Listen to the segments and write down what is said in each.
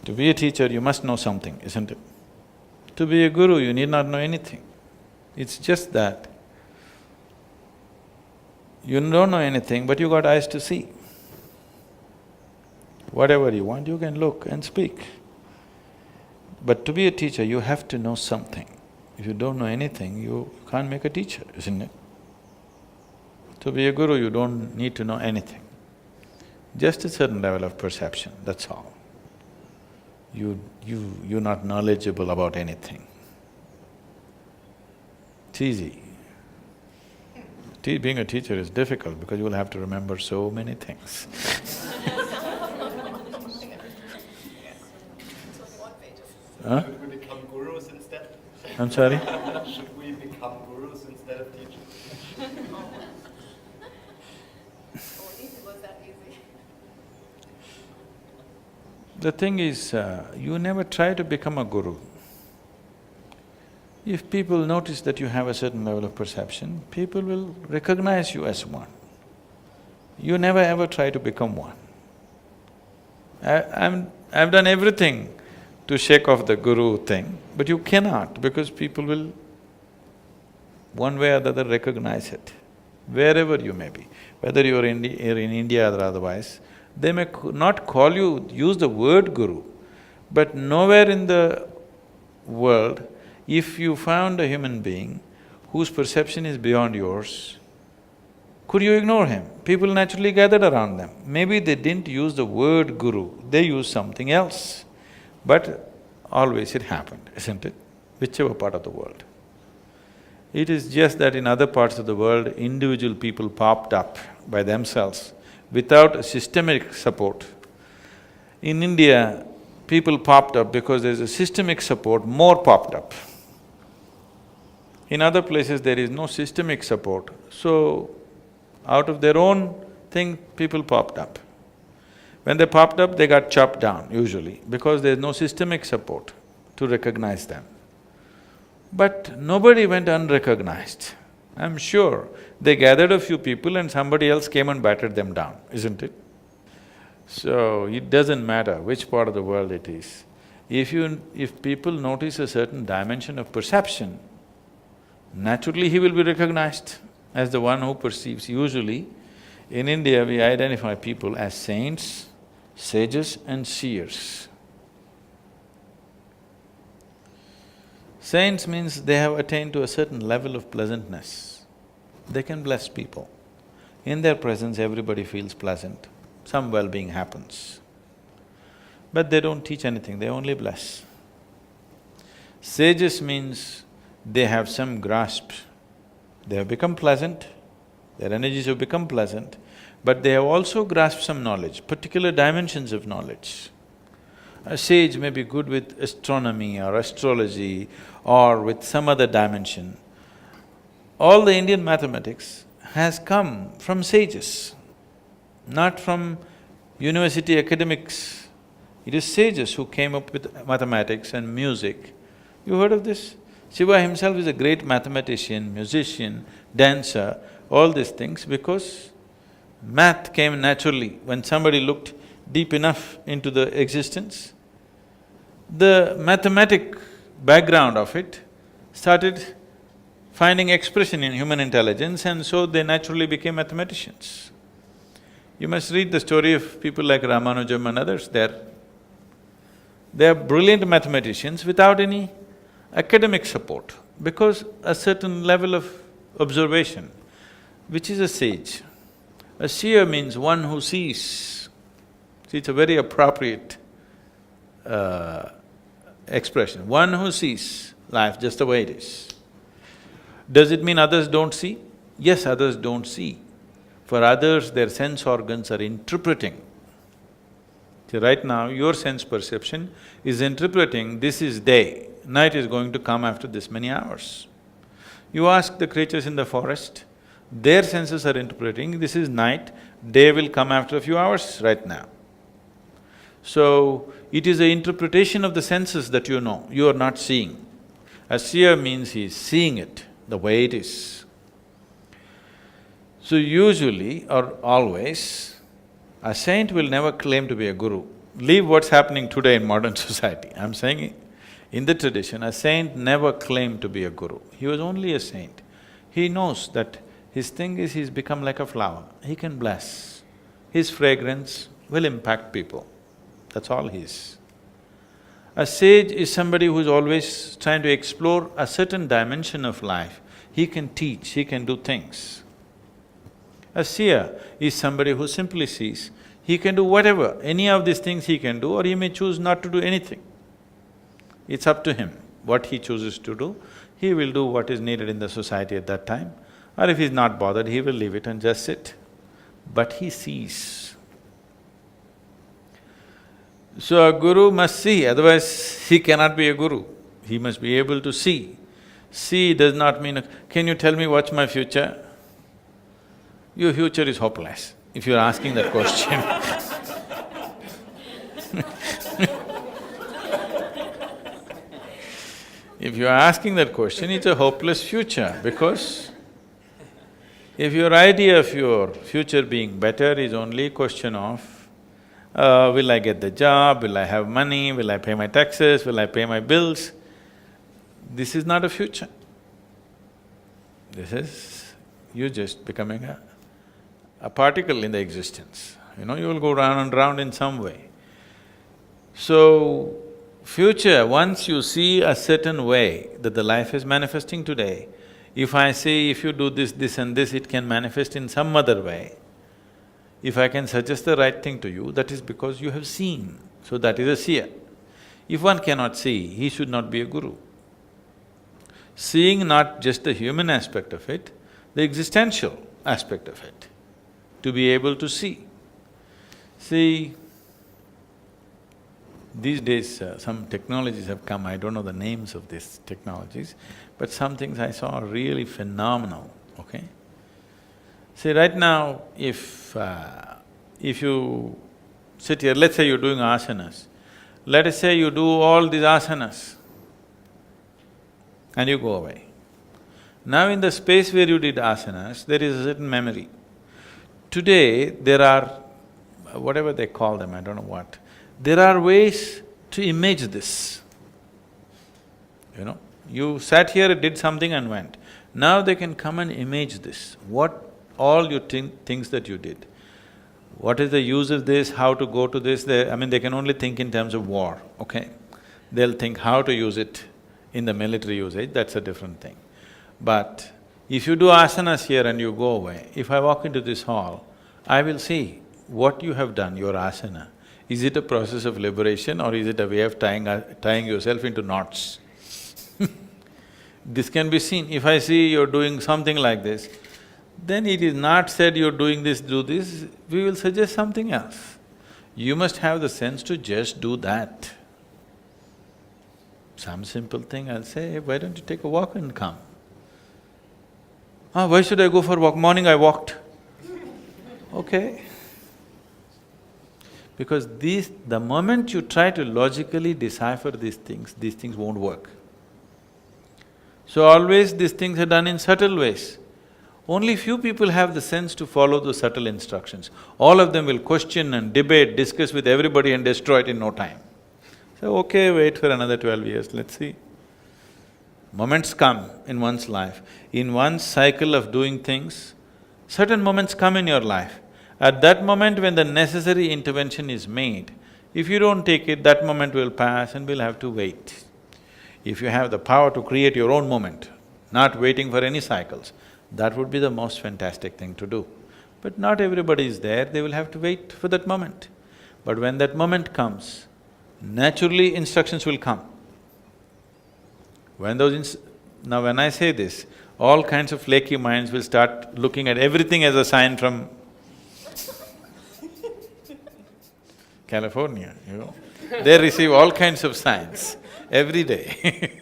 To be a teacher, you must know something, isn't it? To be a guru, you need not know anything. It's just that you don't know anything, but you got eyes to see. Whatever you want, you can look and speak. But to be a teacher, you have to know something. If you don't know anything, you can't make a teacher, isn't it? To be a guru, you don't need to know anything. Just a certain level of perception, that's all. You're not knowledgeable about anything. It's easy. Being a teacher is difficult because you will have to remember so many things. Huh? Should we become gurus instead? I'm sorry? Should we become gurus instead of teachers? Was that easy? The thing is, you never try to become a guru. If people notice that you have a certain level of perception, people will recognize you as one. You never ever try to become one. I've done everything to shake off the guru thing, but you cannot because people will one way or the other recognize it, wherever you may be. Whether you're in India or otherwise, they may not call you, use the word guru, but nowhere in the world, if you found a human being whose perception is beyond yours, could you ignore him? People naturally gathered around them. Maybe they didn't use the word guru, they used something else. But always it happened, isn't it? Whichever part of the world. It is just that in other parts of the world, individual people popped up by themselves without a systemic support. In India, people popped up because there's a systemic support, more popped up. In other places, there is no systemic support, so out of their own thing, people popped up. When they popped up, they got chopped down usually because there's no systemic support to recognize them. But nobody went unrecognized. I'm sure they gathered a few people and somebody else came and battered them down, isn't it? So, it doesn't matter which part of the world it is. If people notice a certain dimension of perception, naturally he will be recognized as the one who perceives. Usually, in India, we identify people as saints, sages and seers. Saints means they have attained to a certain level of pleasantness. They can bless people. In their presence, everybody feels pleasant, some well-being happens. But they don't teach anything, they only bless. Sages means they have some grasp. They have become pleasant, their energies have become pleasant, but they have also grasped some knowledge, particular dimensions of knowledge. A sage may be good with astronomy or astrology or with some other dimension. All the Indian mathematics has come from sages, not from university academics. It is sages who came up with mathematics and music. You heard of this? Shiva himself is a great mathematician, musician, dancer, all these things because math came naturally. When somebody looked deep enough into the existence, the mathematic background of it started finding expression in human intelligence and so they naturally became mathematicians. You must read the story of people like Ramanujam and others. They are brilliant mathematicians without any academic support because a certain level of observation, which is a sage. A seer means one who sees. See, it's a very appropriate expression. One who sees life just the way it is. Does it mean others don't see? Yes, others don't see. For others, their sense organs are interpreting. See, right now, your sense perception is interpreting this is day, night is going to come after this many hours. You ask the creatures in the forest, their senses are interpreting this is night, day will come after a few hours right now. So, it is the interpretation of the senses that you know, you are not seeing. A seer means he is seeing it the way it is. So usually or always, a saint will never claim to be a guru leave what's happening today in modern society. I'm saying in the tradition, a saint never claimed to be a guru. He was only a saint. He knows that his thing is he's become like a flower. He can bless. His fragrance will impact people. That's all he is. A sage is somebody who's always trying to explore a certain dimension of life. He can teach, he can do things. A seer is somebody who simply sees. He can do whatever, any of these things he can do, or he may choose not to do anything. It's up to him what he chooses to do. He will do what is needed in the society at that time, or if he's not bothered, he will leave it and just sit. But he sees. So a guru must see, otherwise he cannot be a guru. He must be able to see. See does not mean, can you tell me what's my future? Your future is hopeless, if you're asking that question. If you're asking that question, it's a hopeless future because if your idea of your future being better is only a question of, will I get the job, will I have money, will I pay my taxes, will I pay my bills, this is not a future. This is… you're just becoming a particle in the existence. You know, you will go round and round in some way. So, future, once you see a certain way that the life is manifesting today, if I say if you do this, this and this, it can manifest in some other way. If I can suggest the right thing to you, that is because you have seen, so that is a seer. If one cannot see, he should not be a guru. Seeing not just the human aspect of it, the existential aspect of it, to be able to see. See, these days some technologies have come, I don't know the names of these technologies, but some things I saw are really phenomenal, okay? See, right now, if you sit here, let's say you're doing asanas, let us say you do all these asanas and you go away. Now in the space where you did asanas, there is a certain memory. Today, there are… whatever they call them, I don't know what, there are ways to image this. You know, you sat here, did something and went. Now they can come and image this, what all your things that you did. What is the use of this, how to go to this, I mean, they can only think in terms of war, okay? They'll think how to use it in the military usage, that's a different thing. But if you do asanas here and you go away, if I walk into this hall, I will see what you have done, your asana. Is it a process of liberation or is it a way of tying yourself into knots? This can be seen. If I see you're doing something like this, then it is not said you're doing this, do this, we will suggest something else. You must have the sense to just do that. Some simple thing, I'll say, hey, why don't you take a walk and come? Ah, why should I go for a walk? Morning I walked. Okay. Because the moment you try to logically decipher these things won't work. So always these things are done in subtle ways. Only few people have the sense to follow those subtle instructions. All of them will question and debate, discuss with everybody and destroy it in no time. So, okay, wait for another 12 years, let's see. Moments come in one's life. In one's cycle of doing things, certain moments come in your life. At that moment when the necessary intervention is made, if you don't take it, that moment will pass and we'll have to wait. If you have the power to create your own moment, not waiting for any cycles, that would be the most fantastic thing to do. But not everybody is there, they will have to wait for that moment. But when that moment comes, naturally instructions will come. Now when I say this, all kinds of flaky minds will start looking at everything as a sign from California, you know. They receive all kinds of signs every day.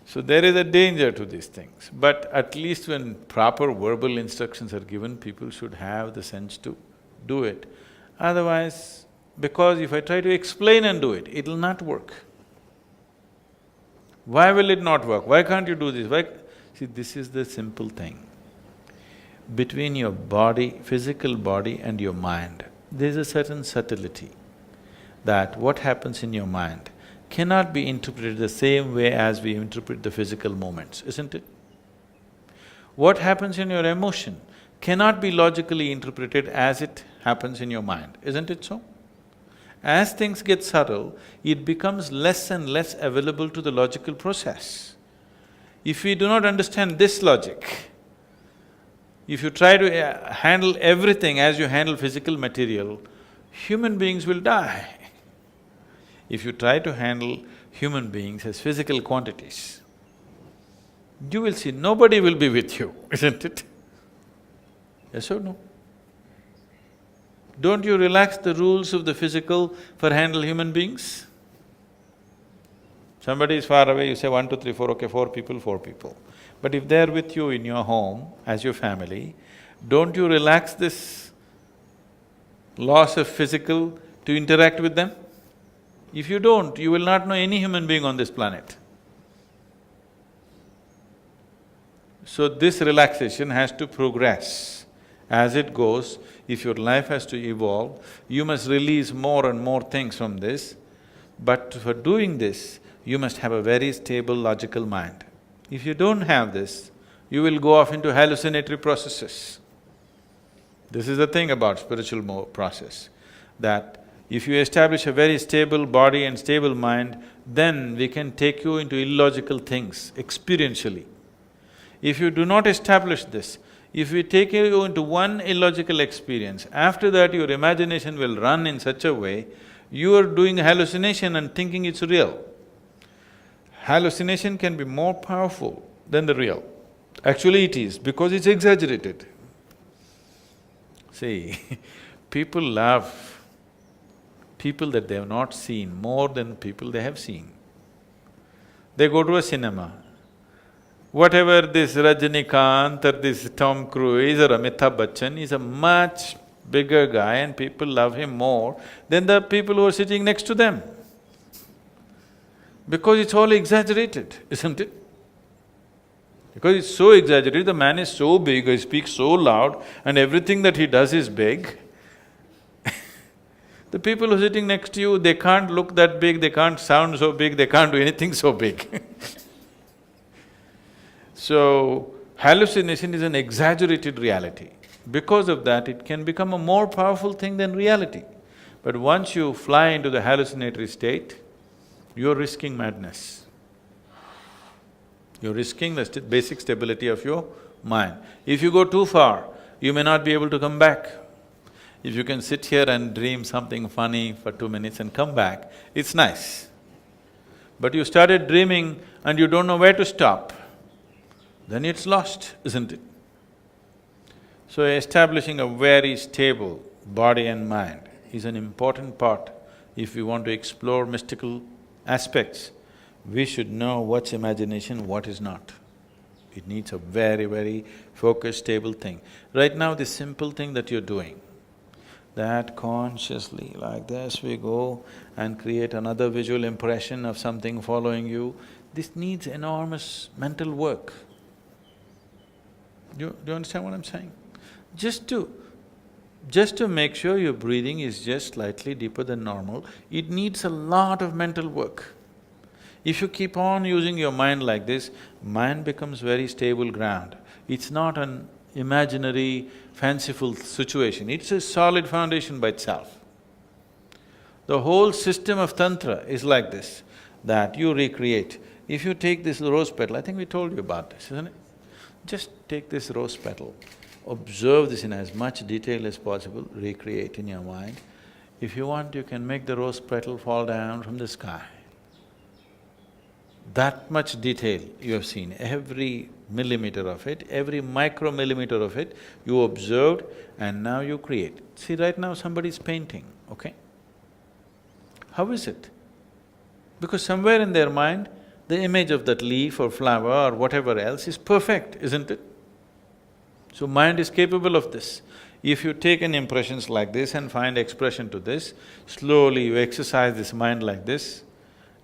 So there is a danger to these things, but at least when proper verbal instructions are given, people should have the sense to do it. Otherwise, because if I try to explain and do it, it'll not work. Why will it not work? Why can't you do this? Why… See, this is the simple thing. Between your body, physical body and your mind, there's a certain subtlety. that what happens in your mind cannot be interpreted the same way as we interpret the physical moments, isn't it? What happens in your emotion cannot be logically interpreted as it happens in your mind, isn't it so? As things get subtle, it becomes less and less available to the logical process. If we do not understand this logic, if you try to handle everything as you handle physical material, human beings will die. If you try to handle human beings as physical quantities, you will see nobody will be with you, isn't it? Yes or no? Don't you relax the rules of the physical for handle human beings? Somebody is far away, you say 1, 2, 3, 4, okay, 4 people, 4 people. But if they're with you in your home, as your family, don't you relax this laws of physical to interact with them? If you don't, you will not know any human being on this planet. So this relaxation has to progress. As it goes, if your life has to evolve, you must release more and more things from this. But for doing this, you must have a very stable, logical mind. If you don't have this, you will go off into hallucinatory processes. This is the thing about spiritual process, that if you establish a very stable body and stable mind, then we can take you into illogical things experientially. If you do not establish this, if we take you into one illogical experience, after that your imagination will run in such a way, you are doing hallucination and thinking it's real. Hallucination can be more powerful than the real. Actually it is, because it's exaggerated. See, people love people that they have not seen more than people they have seen. They go to a cinema. Whatever this Rajinikanth or this Tom Cruise or Amitabh Bachchan is a much bigger guy and people love him more than the people who are sitting next to them. Because it's all exaggerated, isn't it? Because it's so exaggerated, the man is so big, he speaks so loud and everything that he does is big. The people who are sitting next to you, they can't look that big, they can't sound so big, they can't do anything so big. So, hallucination is an exaggerated reality. Because of that, it can become a more powerful thing than reality. But once you fly into the hallucinatory state, you're risking madness. You're risking the basic stability of your mind. If you go too far, you may not be able to come back. If you can sit here and dream something funny for 2 minutes and come back, it's nice. But you started dreaming and you don't know where to stop, then it's lost, isn't it? So establishing a very stable body and mind is an important part. If we want to explore mystical aspects, we should know what's imagination, what is not. It needs a very, very focused, stable thing. Right now, this simple thing that you're doing, that consciously like this we go and create another visual impression of something following you, this needs enormous mental work. Do you understand what I'm saying? Just to make sure your breathing is just slightly deeper than normal, it needs a lot of mental work. If you keep on using your mind like this, mind becomes very stable ground. It's not an imaginary, fanciful situation, it's a solid foundation by itself. The whole system of tantra is like this, that you recreate. If you take this rose petal, I think we told you about this, isn't it? Just take this rose petal, observe this in as much detail as possible, recreate in your mind. If you want, you can make the rose petal fall down from the sky. That much detail you have seen, every millimeter of it, every micromillimeter of it, you observed and now you create. See, right now somebody's painting, okay? How is it? Because somewhere in their mind, the image of that leaf or flower or whatever else is perfect, isn't it? So mind is capable of this. If you take in impressions like this and find expression to this, slowly you exercise this mind like this,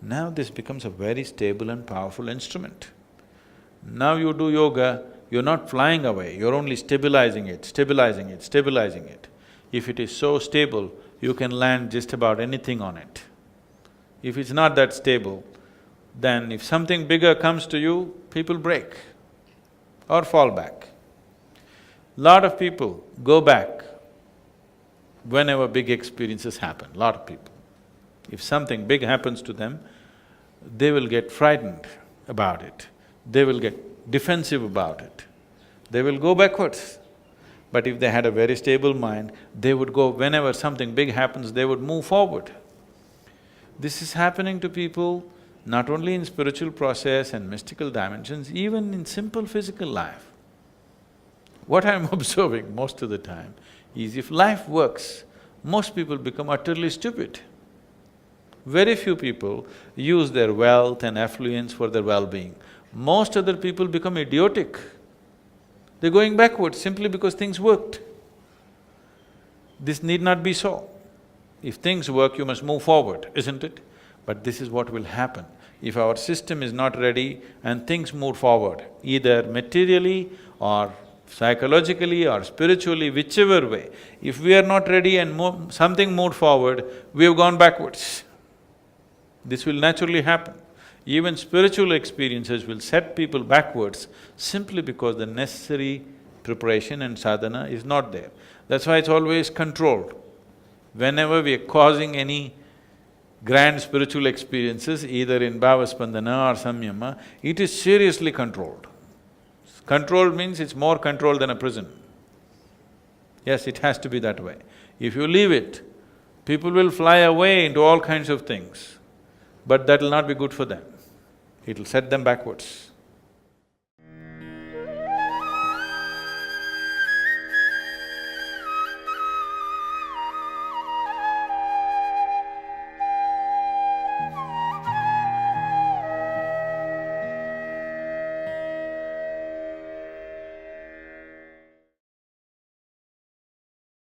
now this becomes a very stable and powerful instrument. Now you do yoga, you're not flying away, you're only stabilizing it, stabilizing it, stabilizing it. If it is so stable, you can land just about anything on it. If it's not that stable, then if something bigger comes to you, people break or fall back. Lot of people go back whenever big experiences happen, lot of people. If something big happens to them, they will get frightened about it, they will get defensive about it, they will go backwards. But if they had a very stable mind, they would go… whenever something big happens, they would move forward. This is happening to people not only in spiritual process and mystical dimensions, even in simple physical life. What I'm observing most of the time is if life works, most people become utterly stupid. Very few people use their wealth and affluence for their well-being. Most other people become idiotic. They're going backwards simply because things worked. This need not be so. If things work, you must move forward, isn't it? But this is what will happen. If our system is not ready and things move forward, either materially or psychologically or spiritually, whichever way, if we are not ready and something moved forward, we have gone backwards. This will naturally happen. Even spiritual experiences will set people backwards simply because the necessary preparation and sadhana is not there. That's why it's always controlled. Whenever we are causing any grand spiritual experiences, either in bhavaspandana or samyama, it is seriously controlled. Controlled means it's more controlled than a prison. Yes, it has to be that way. If you leave it, people will fly away into all kinds of things, but that will not be good for them. It'll set them backwards.